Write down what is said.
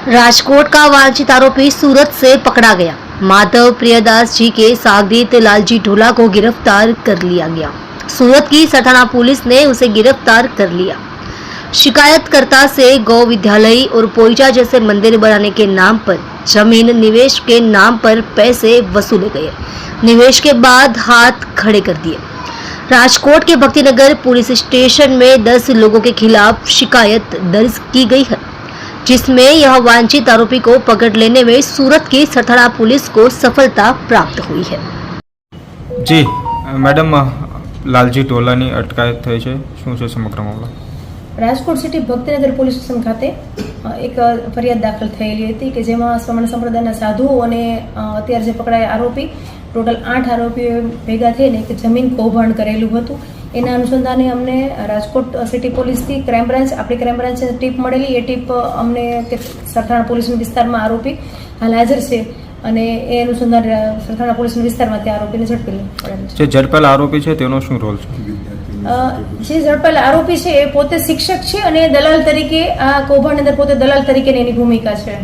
राजकोट का वांछित आरोपी सूरत से पकड़ा गया। माधव प्रियदास जी के सागित लालजी ढोला को गिरफ्तार कर लिया गया। सूरत की सठाना पुलिस ने उसे गिरफ्तार कर लिया। शिकायतकर्ता से गौ विद्यालय और पोईचा जैसे मंदिर बनाने के नाम पर जमीन निवेश के नाम पर पैसे वसूले गए। निवेश के बाद हाथ खड़े कर दिए। राजकोट के भक्तिनगर पुलिस स्टेशन में 10 लोगों के खिलाफ शिकायत दर्ज की गई है, जिसमें यह वांछित आरोपी को पकड़ लेने में सूरत की सठाना पुलिस को सफलता प्राप्त हुई है। जी मैडम, लालजी ઢોલાની અટકાયત થઈ છે, શું છે સમગ્ર મામલો? Rajkot city Bhaktinagar police station ખાતે એક ફરિયાદ દાખલ થયેલી હતી કે જેમાં સ્વર્ણ સંપ્રદાયના સાધુઓ અને અત્યારે જે પકડાયા આરોપી ટોટલ 8 આરોપીઓ ભેગા થઈને એક જમીન કૌભાંડ કરેલું હતું। એના અનુસંધાને અમને રાજકોટ સિટી પોલીસથી ક્રાઇમ બ્રાન્ચ આપણી ક્રાઇમ બ્રાન્ચને ટીપ મળેલી। એ ટીપ અમને કે સરથાણા પોલીસ વિસ્તારમાં આરોપી હાલ હાજર છે અને એ અનુસંધાને સરથાણા પોલીસ વિસ્તારમાં તે આરોપીને ઝડપી પડેલ છે। જે ઝડપાયેલા આરોપી છે તેનો શું રોલ છે? જે ઝડપાયેલા આરોપી છે એ પોતે શિક્ષક છે અને દલાલ તરીકે આ કૌભાંડ અંદર પોતે દલાલ તરીકેની એની ભૂમિકા છે।